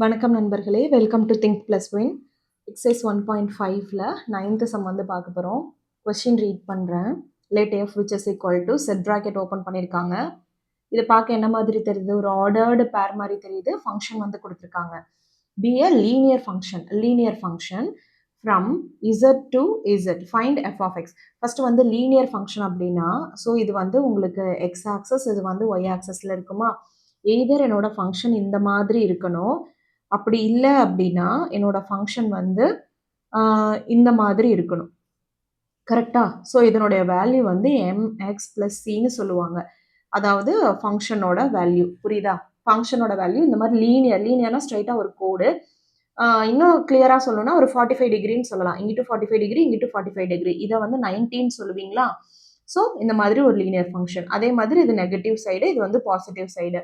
வணக்கம் நண்பர்களே, welcome to think plus win. Exercise 1.5ல 9th சம் வந்து பார்க்க போகிறோம். கொஸ்டின் ரீட் பண்ணுறேன். Let F which is equal to set bracket open பண்ணியிருக்காங்க. இது பார்க்க என்ன மாதிரி தெரியுது? ஒரு ஆர்டர்டு பேர் மாதிரி தெரியுது. ஃபங்க்ஷன் வந்து கொடுத்துருக்காங்க. Be a linear function from z to z. Find f of x. First வந்து லீனியர் ஃபங்க்ஷன் அப்படின்னா, ஸோ இது வந்து உங்களுக்கு x ஆக்சஸ், இது வந்து y ஆக்சஸில் இருக்குமா? எய்தர் என்னோட ஃபங்க்ஷன் இந்த மாதிரி இருக்கணும், அப்படி இல்லை அப்படின்னா என்னோட ஃபங்க்ஷன் வந்து இந்த மாதிரி இருக்கணும். கரெக்டா? ஸோ இதனுடைய வேல்யூ வந்து mx + cன்னு சொல்லுவாங்க. அதாவது ஃபங்க்ஷனோட வேல்யூ. புரியுதா? ஃபங்க்ஷனோட வேல்யூ இந்த மாதிரி லீனியர்னா ஸ்ட்ரைட்டாக ஒரு கோடு. இன்னும் கிளியராக சொல்லணும்னா ஒரு 45 டிகிரின்னு சொல்லலாம். இங்கிட்டு 45 டிகிரி, இங்கிட்டு 45 டிகிரி. இதை வந்து 90ன்னு சொல்லுவீங்களா? ஸோ இந்த மாதிரி ஒரு லீனியர் ஃபங்க்ஷன். அதே மாதிரி இது நெகட்டிவ் சைடு, இது வந்து பாசிட்டிவ் சைடு.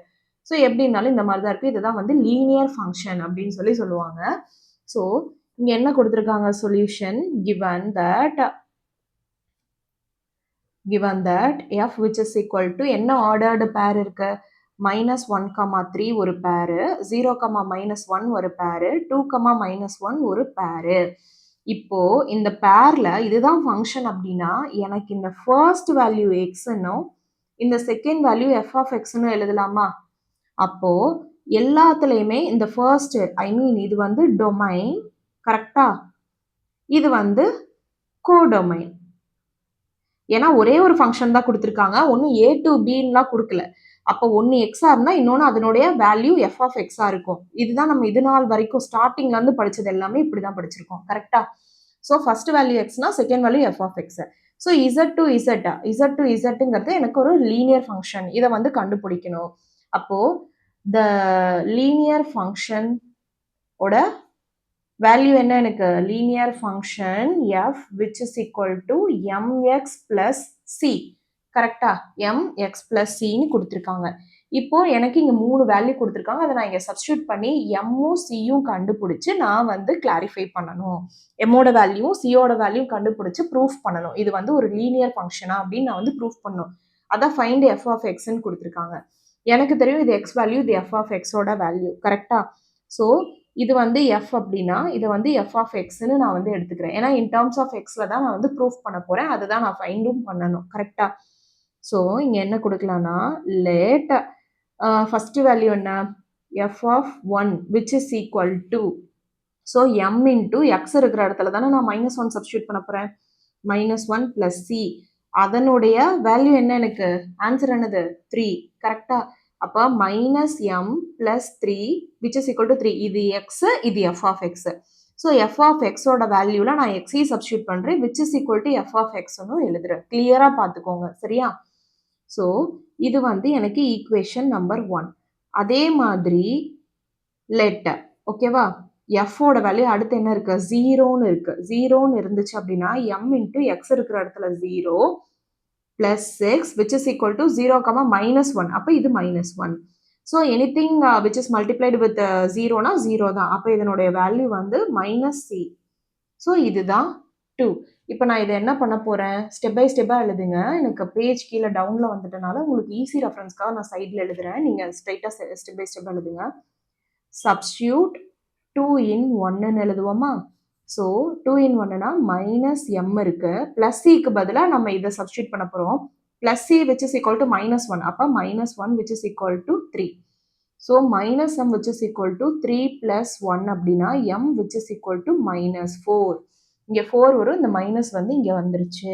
ஸோ எப்படி இருந்தாலும் இந்த மாதிரி தான் இருக்குது. இதுதான் வந்து லீனியர் ஃபங்க்ஷன் அப்படின்னு சொல்லுவாங்க. ஸோ இங்கே என்ன கொடுத்துருக்காங்க? Solution given that f which is equal to என்ன ஆர்டர்டு பேர் இருக்கு? -1, 3 ஒரு பேரு, 0, -1 ஒரு பேரு, 2, -1 ஒரு பேரு. இப்போ இந்த பேர்ல இதுதான் ஃபங்க்ஷன் அப்படின்னா எனக்கு இந்த ஃபர்ஸ்ட் வேல்யூ எக்ஸ்னும் இந்த செகண்ட் வேல்யூ எஃப் ஆஃப் எக்ஸ்னு எழுதலாமா? அப்போ எல்லாத்துலேயுமே இந்த ஃபர்ஸ்ட் இது வந்து டொமைன். கரெக்டா? இது வந்து கோடொமைன். ஏன்னா ஒரே ஒரு ஃபங்க்ஷன் தான் கொடுத்துருக்காங்க. ஒன்றும் ஏ டு பின்லாம் கொடுக்கல. அப்போ ஒன்று எக்ஸா இருந்தால் இன்னொன்று அதனுடைய வேல்யூ எஃப் ஆஃப் எக்ஸா இருக்கும். இதுதான் நம்ம இது நாள் வரைக்கும் ஸ்டார்டிங்லேருந்து படித்தது எல்லாமே இப்படி தான் படிச்சிருக்கோம். கரெக்டா? ஸோ ஃபர்ஸ்ட் வேல்யூ எக்ஸ்னா second value F of X. So Z to இசட்டுங்கிறது எனக்கு ஒரு லீனியர் ஃபங்க்ஷன். இதை வந்து கண்டுபிடிக்கணும். அப்போ த லீனியர் ஃபங்க்ஷன் ஓட வேல்யூ என்ன? எனக்கு linear function f which is equal to mx plus c. கரெக்டா? mx plus cன்னு கொடுத்துருக்காங்க. இப்போ எனக்கு இங்கே 3 வேல்யூ கொடுத்துருக்காங்க. அதை நான் இங்கே சப்ஸ்டியூட் பண்ணி எம்மும் சியும் கண்டுபிடிச்சி நான் வந்து கிளாரிஃபை பண்ணணும். எம்மோட வேல்யூ சியோட வேல்யூ கண்டுபிடிச்சி ப்ரூஃப் பண்ணணும். இது வந்து ஒரு லீனியர் ஃபங்க்ஷனா அப்படின்னு நான் வந்து ப்ரூஃப் பண்ணணும். அதான் ஃபைண்ட் எஃப் ஆஃப் எக்ஸ்ன்னு கொடுத்துருக்காங்க. எனக்கு தெரியும் இது எக்ஸ் வேல்யூ, இது எஃப் ஆஃப் எக்ஸோட வேல்யூ. கரெக்டா? ஸோ இது வந்து எஃப் அப்படின்னா இதை வந்து எஃப் ஆஃப் எக்ஸ்ன்னு நான் வந்து எடுத்துக்கிறேன். ஏன்னா இன் டேர்ம்ஸ் ஆஃப் எக்ஸில் தான் நான் வந்து ப்ரூஃப் பண்ண போகிறேன். அதுதான் நான் ஃபைண்டும் பண்ணணும். கரெக்டா? ஸோ இங்கே என்ன கொடுக்கலான்னா லேட் ஃபர்ஸ்ட் வேல்யூ என்ன? F of 1 which is equal to, so m into x இருக்கிற இடத்துல தானே நான் -1 சப்ஸ்டியூட் பண்ண போகிறேன். -1 + c. அதனுடைய வேல்யூ என்ன? எனக்கு ஆன்சர் என்னது? 3. கரெக்டா? அப்போ -m + 3 which is equal to 3. இது x, இது f of x. So f of x ஓட வேல்யூவில் நான் x சப்ஸ்டியூட் பண்ணுறேன், which is equal to f of xன்னு எழுதுறேன். கிளியராக பார்த்துக்கோங்க. சரியா? ஸோ இது வந்து எனக்கு ஈக்குவேஷன் நம்பர் 1. அதே மாதிரி லெட், ஓகேவா, f ஓட வேல்யூ அடுத்து என்ன இருக்கு? 0ன்னு இருக்கு. 0ன்னு இருந்துச்சு அப்படின்னா m இன்ட்டு எக்ஸ் இருக்கிற இடத்துல 0 plus 6 which is equal to 0, -1. அப்போ இது -1. So anything which is multiplied with 0னா 0 தான். அப்போ இதனுடைய வேல்யூ வந்து -c. ஸோ இதுதான் 2. இப்போ நான் இதை என்ன பண்ண போகிறேன்? ஸ்டெப் பை ஸ்டெப்பாக எழுதுங்க. எனக்கு பேஜ் கீழே டவுனில் வந்துட்டனால உங்களுக்கு ஈஸி ரெஃபரன்ஸ்க்காக நான் சைடில் எழுதுறேன். நீங்கள் ஸ்ட்ரைட்டாக ஸ்டெப் பை ஸ்டெப் எழுதுங்க. சப்ஸ்டியூட் 2 in 1ன்னு எழுதுவோமா? ஸோ 2 in 1னா -m இருக்கு. ப்ளஸ் சிக்கு பதிலாக நம்ம இதை சப்ஸ்டியூட் பண்ண போகிறோம். Plus C which is equal to -1. அப்போ -1 which is equal to 3. So -m which is equal to 3 + 1 அப்படின்னா m which is equal to -4. இங்கே 4 வரும், இந்த மைனஸ் வந்து இங்கே வந்துருச்சு.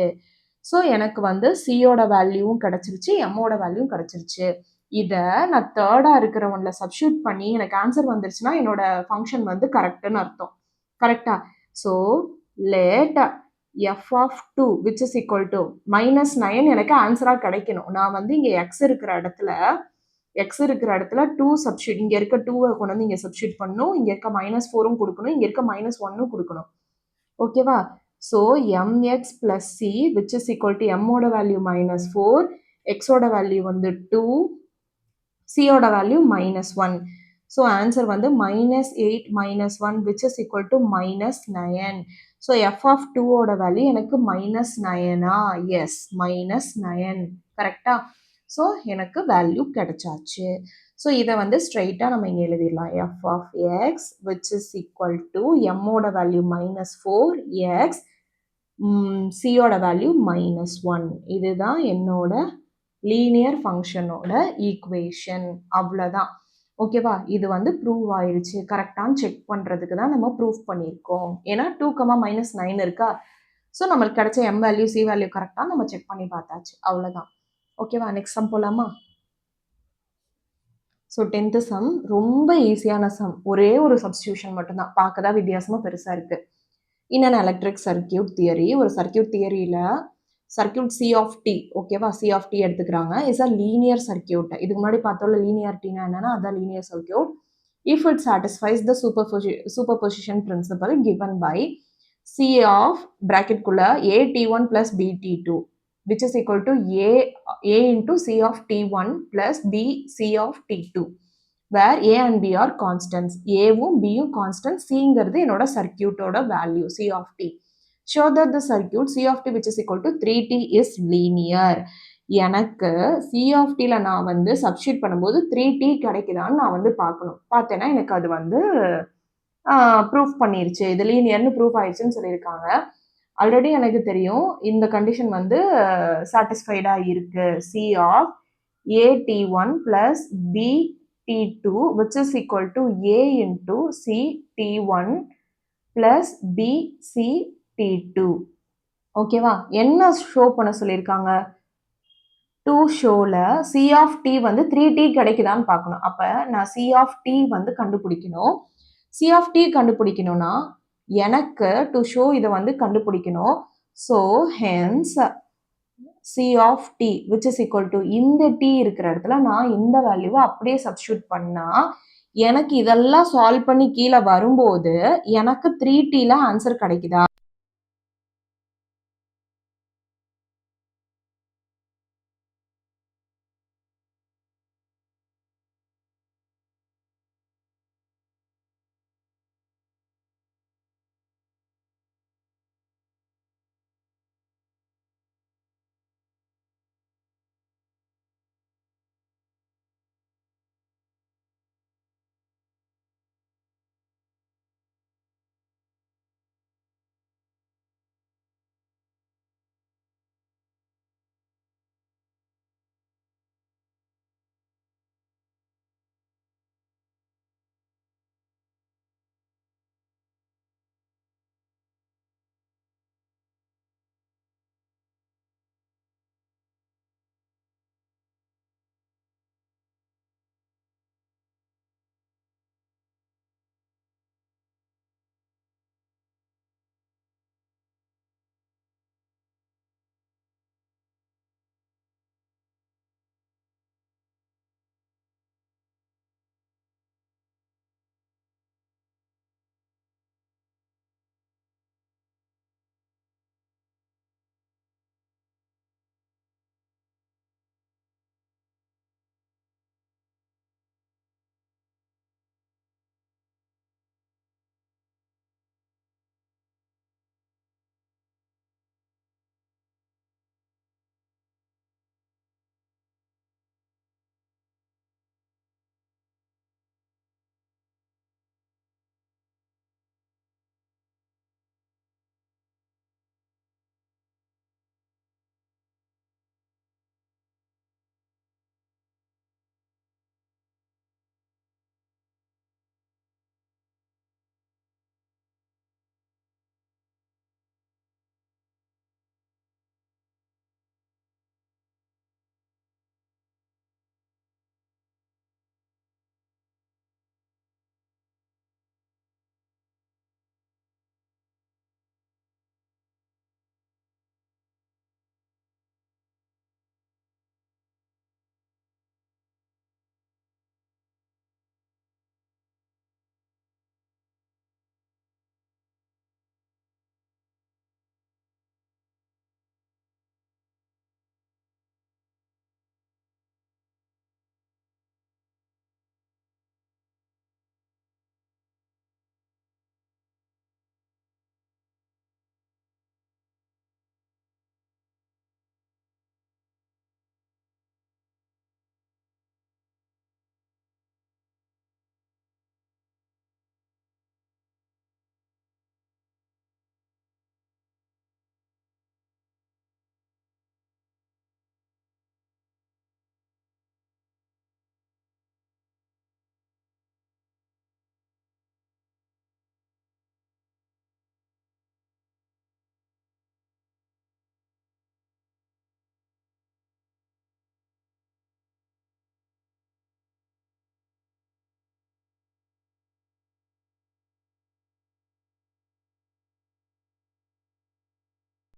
ஸோ எனக்கு வந்து சியோட வேல்யூவும் கிடச்சிருச்சு, எம்மோட வேல்யூவும் கிடச்சிருச்சு. இதை நான் தேர்டாக இருக்கிற ஒன்றில் சப்ஸ்டியூட் பண்ணி எனக்கு ஆன்சர் வந்துருச்சுன்னா என்னோட ஃபங்க்ஷன் வந்து கரெக்டுன்னு அர்த்தம். கரெக்டா? So let f of 2 which is equal to -9 எனக்கு ஆன்சராக கிடைக்கணும். நான் வந்து இங்கே எக்ஸ் இருக்கிற இடத்துல 2 சப்ஸ்டியூட், இங்கே இருக்க 2வை கொண்டு வந்து இங்கே சப்ஸ்டியூட் பண்ணணும். இங்கே இருக்க -4ம் கொடுக்கணும், இங்கே இருக்க -1ம் கொடுக்கணும். ஓகேவா? So mx + c which is equal to எம்மோட வேல்யூ -4, எக்ஸோட வேல்யூ வந்து 2, சியோட வேல்யூ -1. ஸோ ஆன்சர் வந்து -8 - 1 which is equal to -9. So F of 2ஓட வேல்யூ எனக்கு -9ஆ? எஸ், -9. கரெக்டா? ஸோ எனக்கு வேல்யூ கிடைச்சாச்சு. ஸோ இதை வந்து ஸ்ட்ரைட்டாக நம்ம இங்கே எழுதிடலாம். F of X which is equal to எம்மோட வேல்யூ -4x, சியோட வேல்யூ -1. இதுதான் என்னோட லீனியர் ஃபங்க்ஷனோட ஈக்குவேஷன். அவ்வளோதான். ஓகேவா? இது வந்து ப்ரூவ் ஆயிடுச்சு. கரெக்டான்னு செக் பண்ணுறதுக்கு தான் நம்ம ப்ரூவ் பண்ணியிருக்கோம். ஏன்னா 2, -9 இருக்கா? ஸோ நம்மளுக்கு கிடைச்ச எம் வேல்யூ சி வேல்யூ கரெக்டாக நம்ம செக் பண்ணி பார்த்தாச்சு. அவ்வளோதான். ஓகேவா? நெக்ஸ்ட் சம் போகலாமா? ஸோ 10th சம் ரொம்ப ஈஸியான சம். ஒரே ஒரு சப்ஸ்டியூஷன் மட்டும்தான். பார்க்க தான் வித்தியாசமாக பெருசாக இருக்குது. In an electric circuit theory, ஒரு சர்க்கியூட் தியரியில் சர்க்கியூட் சி ஆஃப் டி, ஓகேவா? சி ஆஃப் டி எடுத்துக்கிறாங்க. Is a linear circuit. இதுக்கு முன்னாடி பார்த்தோம்ல லீனியாரிட்டினா என்னன்னா அதான் linear circuit. If it satisfies the superposition principle given by C of bracket குள்ள AT1 plus BT2 which is equal to A into C of T1 plus B C of T2 where A and B are constants. Aவும் Bயும் constant, Cங்கிறது என்னோட சர்க்கியூட்டோட value C of T. Show that the circuit C of T which is equal to 3T is linear. எனக்கு C of Tல நான் வந்து substitute பண்ணும்போது 3T கிடைக்குதான்னு நான் வந்து பார்க்கணும். பார்த்தேன்னா எனக்கு அது வந்து ப்ரூஃப் பண்ணிருச்சு. இது லீனியர்னு ப்ரூஃப் ஆயிடுச்சுன்னு சொல்லியிருக்காங்க. ஆல்ரெடி எனக்கு தெரியும் இந்த கண்டிஷன் வந்து சாட்டிஸ்ஃபைடாக இருக்கு. C of AT1 plus BT2 which is equal to A into CT1 plus BCT2. ஓகேவா? என்ன ஷோ பண்ண சொல்லியிருக்காங்க? டூ ஷோவில் சி ஆஃப் டி வந்து 3T கிடைக்குதான்னு பார்க்கணும். அப்போ நான் சி ஆஃப் டி வந்து கண்டுபிடிக்கணும். சி ஆஃப் டி கண்டுபிடிக்கணும்னா எனக்கு டு ஷோ இதை வந்து கண்டுபிடிக்கணும். So hence c of t which is equal to இந்த டி இருக்கிற இடத்துல நான் இந்த வேல்யூவை அப்படியே சப்ஸ்டியூட் பண்ணால் எனக்கு இதெல்லாம் சால்வ் பண்ணி கீழே வரும்போது எனக்கு 3Tல ஆன்சர் கிடைக்குதா?